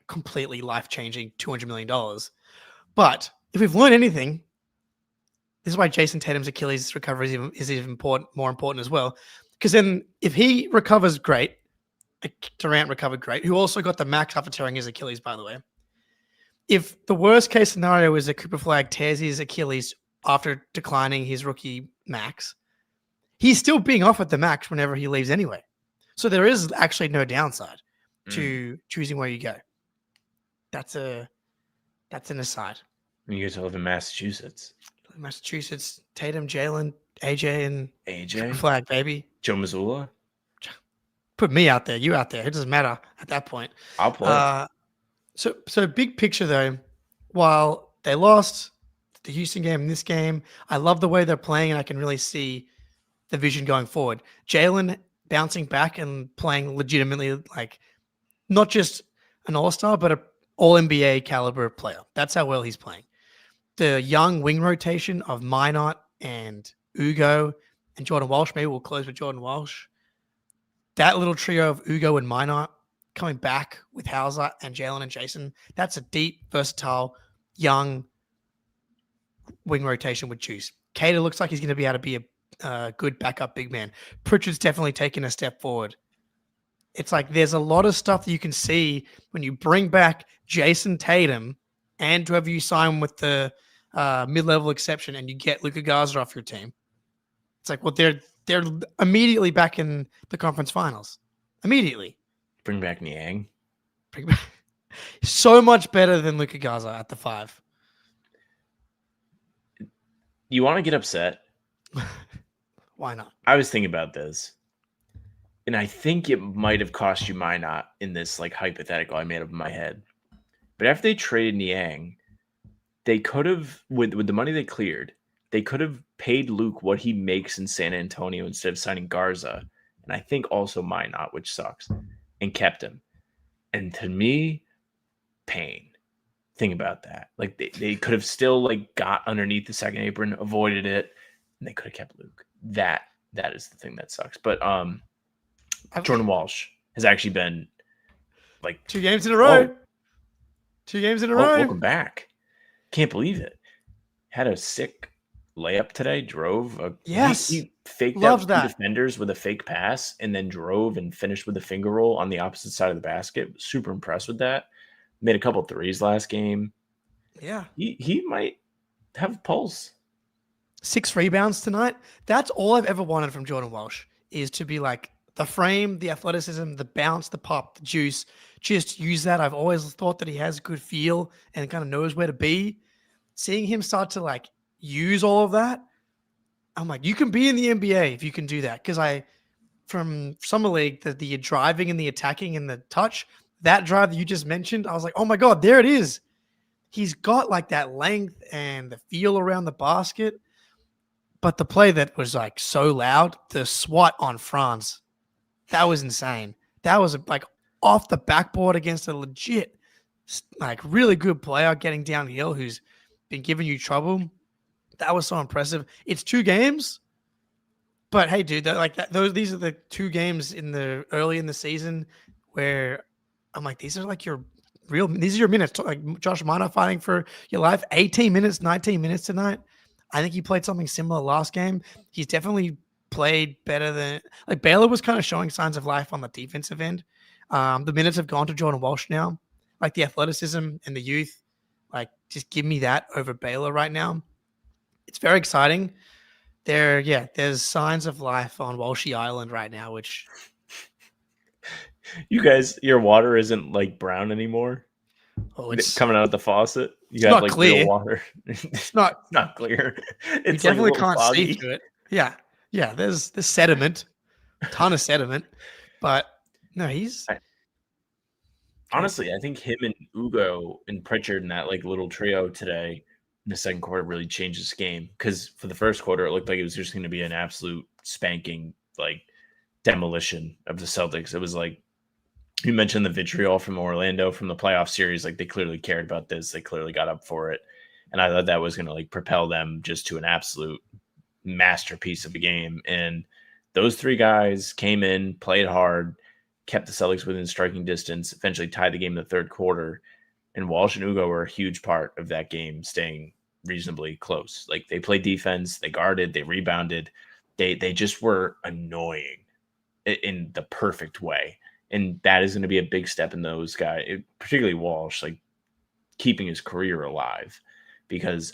completely life-changing $200 million. But if we've learned anything, this is why Jason Tatum's Achilles recovery is even more important as well. Because then if he recovers great, Durant recovered great, who also got the max after tearing his Achilles, by the way. If the worst case scenario is that Cooper Flag tears his Achilles after declining his rookie max, he's still being offered the max whenever he leaves anyway. So there is actually no downside to choosing where you go. That's an aside. You guys live in Massachusetts. Tatum, Jaylen, AJ, and Cooper Flag, baby. Joe Mazzulla. Put me out there, you out there. It doesn't matter at that point. I'll play. So big picture though, while they lost the Houston game and this game, I love the way they're playing, and I can really see the vision going forward. Jaylen bouncing back and playing legitimately, not just an all-star, but an all-NBA caliber player. That's how well he's playing. The young wing rotation of Minot and Ugo and Jordan Walsh, maybe we'll close with Jordan Walsh. That little trio of Ugo and Minot coming back with Hauser and Jaylen and Jason, that's a deep, versatile, young wing rotation with juice. Cater looks like he's going to be able to be a good backup big man. Pritchard's definitely taken a step forward. It's there's a lot of stuff that you can see when you bring back Jason Tatum and whoever you sign with the mid-level exception, and you get Luka Garza off your team. It's they're immediately back in the conference finals. Immediately. Bring back Niang. So much better than Luka Garza at the 5. You want to get upset? Why not? I was thinking about this, and I think it might have cost you my not in this like hypothetical I made up in my head. But after they traded Niang, they could have, with the money they cleared, they could have paid Luke what he makes in San Antonio instead of signing Garza, and I think also Minot, which sucks, and kept him. And to me, pain. Think about that. Like they could have still like got underneath the second apron, avoided it, and they could have kept Luke. That is the thing that sucks. But Jordan Walsh has actually been like 2 games in a row. Oh, 2 games in a row. Welcome back. Can't believe it. Had a sick layup today. Drove. He faked out 2 defenders with a fake pass and then drove and finished with a finger roll on the opposite side of the basket. Super impressed with that. Made a couple threes last game. Yeah. He might have a pulse. 6 rebounds tonight. That's all I've ever wanted from Jordan Walsh, is to be like the frame, the athleticism, the bounce, the pop, the juice. Just use that. I've always thought that he has good feel and kind of knows where to be. Seeing him start to like use all of that, I'm like, you can be in the NBA if you can do that. Because from Summer League, the driving and the attacking and the touch, that drive that you just mentioned, I was like, oh my God, there it is. He's got like that length and the feel around the basket. But the play that was like so loud, the swat on France, that was insane. That was like off the backboard against a legit, like really good player getting downhill who's been giving you trouble. That was so impressive. It's 2 games, but hey, dude, these are the 2 games early in the season where I'm like, these are your minutes. Like Josh Minot fighting for your life. 18 minutes, 19 minutes tonight. I think he played something similar last game. He's definitely played better than like Baylor was kind of showing signs of life on the defensive end. The minutes have gone to Jordan Walsh now. Like the athleticism and the youth, like just give me that over Baylor right now. It's very exciting. There's signs of life on Walshy Island right now, which you guys, your water isn't like brown anymore. Oh, it's coming out of the faucet. You got like clear. real water. It's not clear. It's you definitely like can't foggy. See through it. Yeah. There's sediment, ton of sediment, but no, honestly, I think him and Ugo and Pritchard in that like little trio today in the second quarter really changed this game, because for the first quarter it looked like it was just going to be an absolute spanking, like demolition of the Celtics. It was like, you mentioned the vitriol from Orlando from the playoff series. Like they clearly cared about this. They clearly got up for it. And I thought that was going to like propel them just to an absolute masterpiece of a game. And those 3 guys came in, played hard, kept the Celtics within striking distance, eventually tied the game in the third quarter. And Walsh and Ugo were a huge part of that game, staying reasonably close. Like they played defense, they guarded, they rebounded. They just were annoying in the perfect way. And that is going to be a big step in those guys, particularly Walsh, like keeping his career alive, because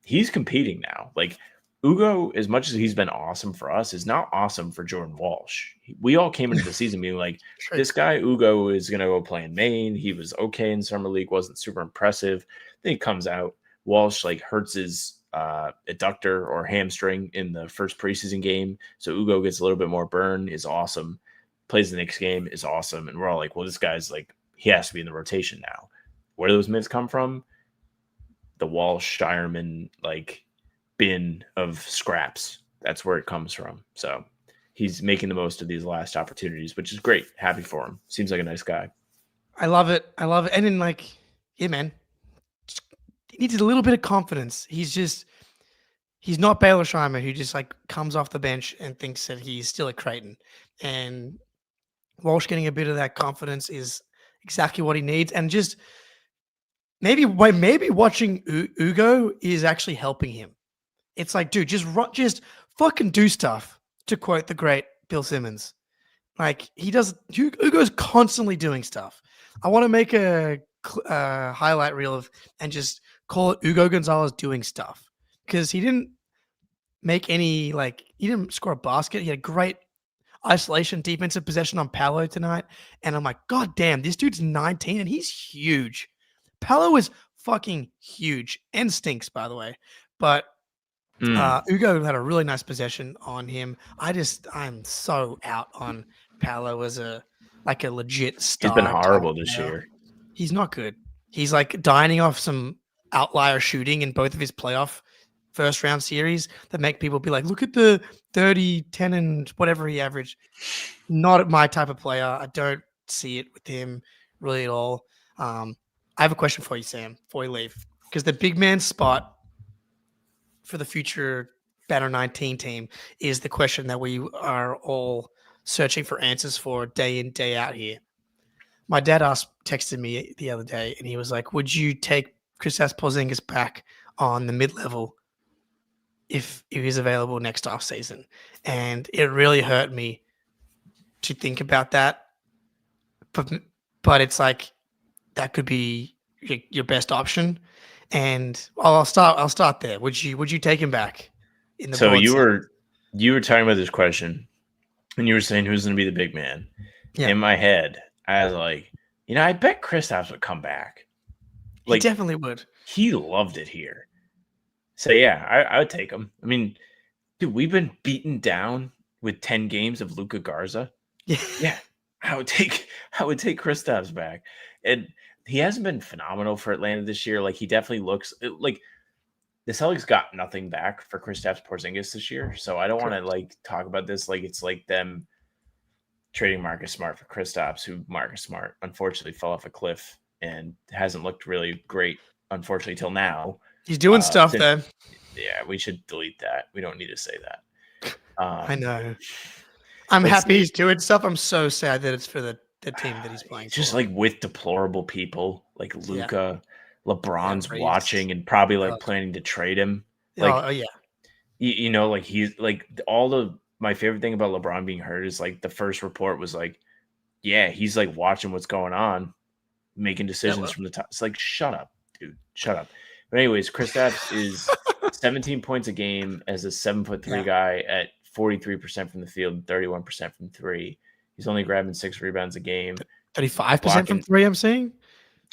he's competing now. Like Ugo, as much as he's been awesome for us, is not awesome for Jordan Walsh. We all came into the season being like, this guy Ugo is going to go play in Maine. He was okay in Summer League, wasn't super impressive. Then he comes out, Walsh like hurts his adductor or hamstring in the first preseason game. So Ugo gets a little bit more burn, is awesome. Plays the next game, is awesome. And we're all like, well, this guy's like, he has to be in the rotation now. Where do those minutes come from? The Walsh Shireman like bin of scraps. That's where it comes from. So he's making the most of these last opportunities, which is great. Happy for him. Seems like a nice guy. I love it. And then like, yeah, man, he needs a little bit of confidence. He's not Baylor Shimer, who just like comes off the bench and thinks that he's still at Creighton. And Walsh getting a bit of that confidence is exactly what he needs. And just maybe watching Ugo is actually helping him. It's like, dude, just fucking do stuff, to quote the great Bill Simmons. Like Ugo's constantly doing stuff. I want to make a highlight reel and just call it Ugo Gonzalez doing stuff, because he didn't make any, like, he didn't score a basket. He had a great isolation defensive possession on Paolo tonight, and I'm like, God damn, this dude's 19 and he's huge. Paolo is fucking huge and stinks, by the way. But Ugo had a really nice possession on him. I'm so out on Paolo as a legit star. He's been horrible type this player. year. He's not good. He's like dining off some outlier shooting in both of his playoff first round series that make people be like, look at the 30, 10, and whatever he averaged. Not my type of player. I don't see it with him really at all. I have a question for you, Sam, before we leave. Because the big man spot for the future Banner 19 team is the question that we are all searching for answers for day in, day out here. My dad texted me the other day, and he was like, would you take Kristaps Porzingis back on the mid-level if he was available next offseason? And it really hurt me to think about that. But it's like, that could be your best option. And I'll start there. Would you take him back in the So board you set? were talking about this question and you were saying who's going to be the big man. Yeah. In my head, I was like, I bet Kristaps would come back. He definitely would. He loved it here. So yeah, I would take him. I mean, dude, we've been beaten down with 10 games of Luka Garza. Yeah. I would take Kristaps back. And he hasn't been phenomenal for Atlanta this year. Like, he definitely looks like the Celtics got nothing back for Kristaps Porzingis this year. So I don't want to talk about this like it's like them trading Marcus Smart for Kristaps, who Marcus Smart unfortunately fell off a cliff and hasn't looked really great, unfortunately, till now. He's doing stuff though. Yeah, we should delete that. We don't need to say that. I know. I'm happy he's doing stuff. I'm so sad that it's for the team that he's playing just for. Like with deplorable people like Luka, LeBron's watching and probably planning to trade him. He's like my favorite thing about LeBron being hurt is like the first report was like, yeah, he's like watching what's going on, making decisions from the top. It's like, shut up, dude, shut up. But anyways, Kristaps is 17 points a game as a 7'3" guy at 43% from the field, 31% from three. He's only grabbing 6 rebounds a game. 35% from three, I'm seeing?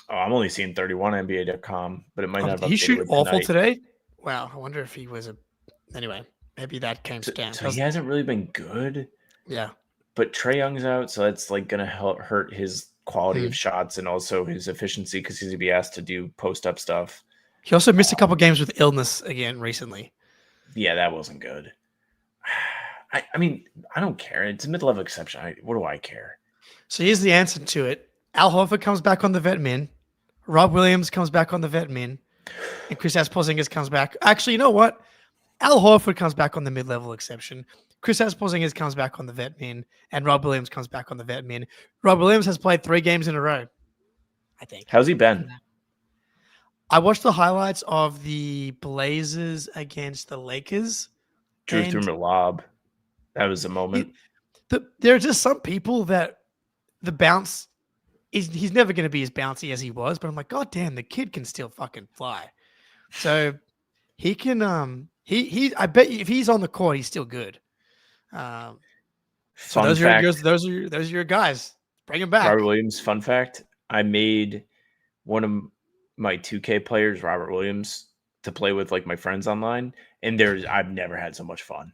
Oh, I'm only seeing 31 NBA.com, but it might not have he shoot awful tonight. Today? Wow, I wonder if he was anyway, maybe that came down. So he hasn't really been good. Yeah. But Trae Young's out, so that's like going to hurt his quality of shots and also his efficiency because he's going to be asked to do post-up stuff. He also missed a couple games with illness again recently. Yeah, that wasn't good. I mean, I don't care. It's a mid-level exception. What do I care? So here's the answer to it. Al Horford comes back on the vet min. Rob Williams comes back on the vet min. And Kristaps Porzingis comes back. Actually, you know what? Al Horford comes back on the mid-level exception. Kristaps Porzingis comes back on the vet min. And Rob Williams comes back on the vet min. Rob Williams has played 3 games in a row, I think. How's he been? I watched the highlights of the Blazers against the Lakers. Drew threw him a lob. That was the moment. There are just some people that the bounce he's never going to be as bouncy as he was, but I'm like, God damn, the kid can still fucking fly. So he can I bet you if he's on the court, he's still good. So those are your guys. Bring him back. Robert Williams, fun fact. I made one of my 2K players, Robert Williams, to play with like my friends online. And I've never had so much fun.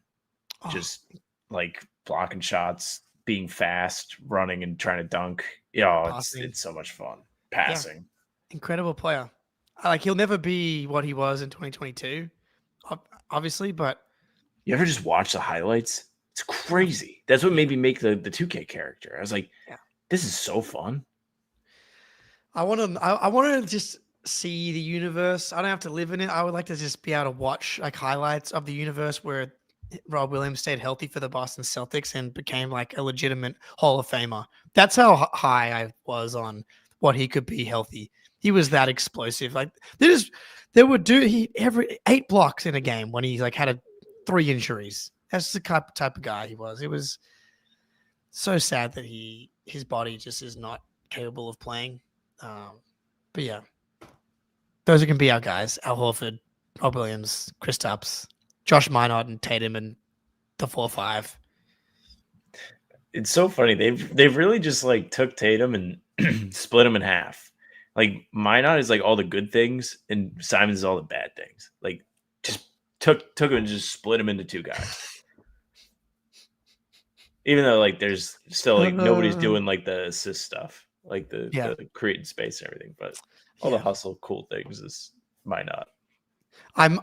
Just like blocking shots, being fast, running and trying to dunk. It's so much fun. Passing. Yeah. Incredible player. He'll never be what he was in 2022, obviously, but you ever just watch the highlights? It's crazy. That's what made me make the 2K character. I was like, this is so fun. I want to just see the universe. I don't have to live in it. I would like to just be able to watch like highlights of the universe where Rob Williams stayed healthy for the Boston Celtics and became like a legitimate Hall of Famer. That's how high I was on what he could be healthy. He was that explosive. Like they would do every 8 blocks in a game when he like had 3 injuries. That's the type of guy he was. It was so sad that his body just is not capable of playing. But yeah, those are going to be our guys: Al Horford, Rob Williams, Kristaps, Josh Minot, and Tatum, and the 4-5. It's so funny. They've really just like took Tatum and split him in half. Like Minot is like all the good things, and Simons is all the bad things. Like just took him and just split him into two guys. Even though like there's still like nobody's doing like the assist stuff, like the creating space and everything, but all the hustle cool things is Minot. I'm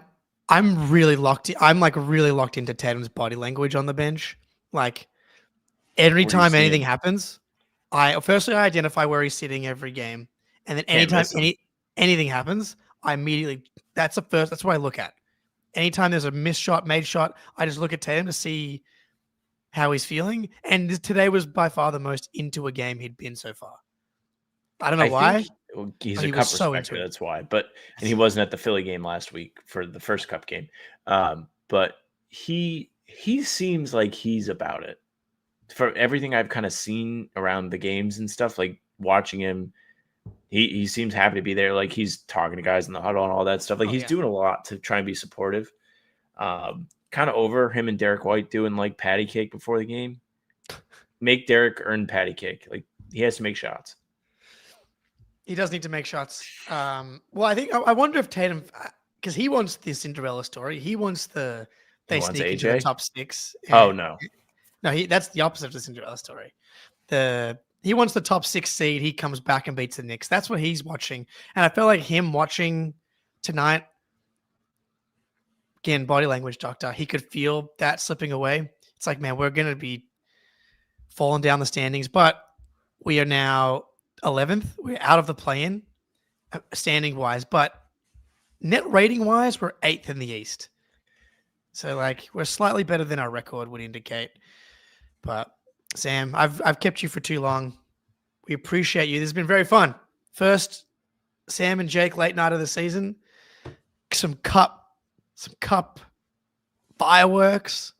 really locked in. I'm like really locked into Tatum's body language on the bench. Like every time anything happens, I identify where he's sitting every game, and then anytime anything happens, I immediately that's what I look at. Anytime there's a missed shot, made shot, I just look at Tatum to see how he's feeling. And today was by far the most into a game he'd been so far. I don't know why. He's a cup respecter, that's why. But and he wasn't at the Philly game last week for the first cup game. But he seems like he's about it. For everything I've kind of seen around the games and stuff, like watching him, he seems happy to be there. Like he's talking to guys in the huddle and all that stuff. Like he's doing a lot to try and be supportive. Kind of over him and Derrick White doing like patty cake before the game. Make Derrick earn patty cake. Like he has to make shots. He does need to make shots. Well, I wonder if Tatum, because he wants the Cinderella story. He wants they sneak into the top 6. Oh no. No, that's the opposite of the Cinderella story. He wants the top 6 seed. He comes back and beats the Knicks. That's what he's watching. And I feel like him watching tonight, again, body language doctor, he could feel that slipping away. It's like, man, we're going to be falling down the standings, but we are now 11th. We're out of the play-in standing wise, but net rating wise, we're 8th in the East. So like we're slightly better than our record would indicate. But Sam, I've kept you for too long. We appreciate you. This has been very fun. First, Sam and Jake late night of the season. Some cup fireworks.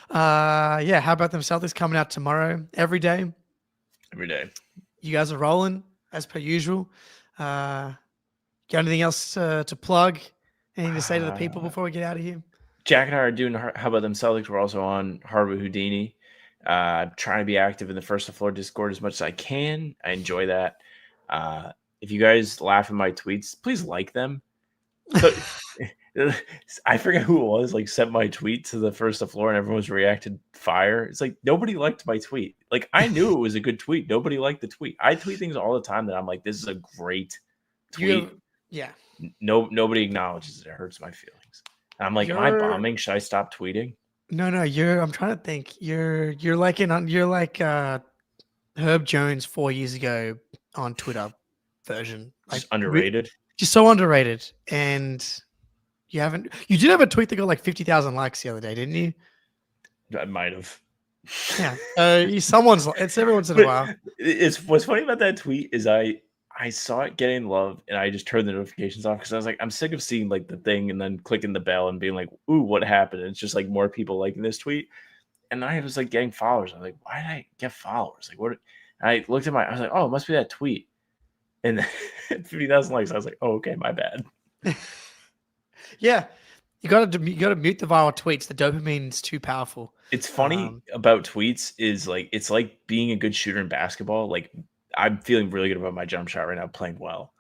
How about them Celtics coming out tomorrow? Every day. Every day. You guys are rolling as per usual. Got anything else to plug? Anything to say to the people before we get out of here? Jack and I are doing How About Them Celtics. We're also on Hardwood Houdini. I'm trying to be active in the First to Floor Discord as much as I can. I enjoy that. If you guys laugh at my tweets, please like them. So, I forget who it was, like sent my tweet to the First to Floor and everyone was reacted fire. It's like nobody liked my tweet. Like I knew it was a good tweet. Nobody liked the tweet. I tweet things all the time that I'm like, this is a great tweet. Nobody acknowledges it. It hurts my feelings. And I'm like, am I bombing? Should I stop tweeting? No, I'm trying to think. You're like Herb Jones 4 years ago on Twitter version. Like just underrated. Just so underrated. And you did have a tweet that got like 50,000 likes the other day, didn't you? I might have. Yeah. It's every once in a while. What's funny about that tweet is I saw it getting love and I just turned the notifications off because I was like, I'm sick of seeing like the thing and then clicking the bell and being like, ooh, what happened? And it's just like more people liking this tweet. And I was like getting followers. I was like, why did I get followers? Like, what? And I looked at I was like, oh, it must be that tweet. And 50,000 likes. I was like, oh, okay, my bad. Yeah. You got to mute the viral tweets. The dopamine's too powerful. It's funny about tweets is like, it's like being a good shooter in basketball. Like, I'm feeling really good about my jump shot right now, playing well.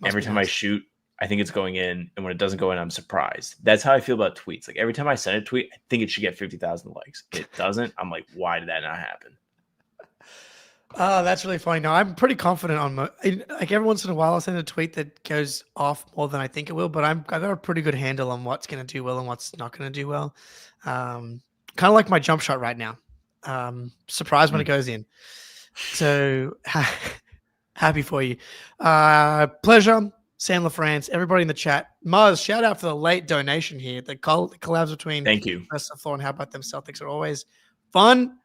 Every time I shoot, I think it's going in. And when it doesn't go in, I'm surprised. That's how I feel about tweets. Like every time I send a tweet, I think it should get 50,000 likes. If it doesn't, I'm like, why did that not happen? Oh, that's really funny. No, I'm pretty confident on like every once in a while I'll send a tweet that goes off more than I think it will, but I've got a pretty good handle on what's going to do well and what's not going to do well. Kind of like my jump shot right now. Surprised when it goes in. So happy for you. Pleasure. Sam LaFrance, everybody in the chat. Muzz, shout out for the late donation here. The collabs between Thank you. Rest of the Floor and How About Them Celtics are always fun.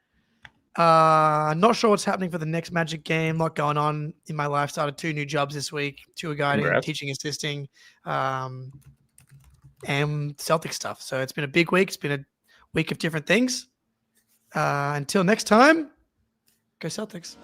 Not sure what's happening for the next Magic game. A lot going on in my life. Started 2 new jobs this week, tour guiding, teaching assisting, and Celtic stuff. So it's been a big week. It's been a week of different things. Until next time, go Celtics.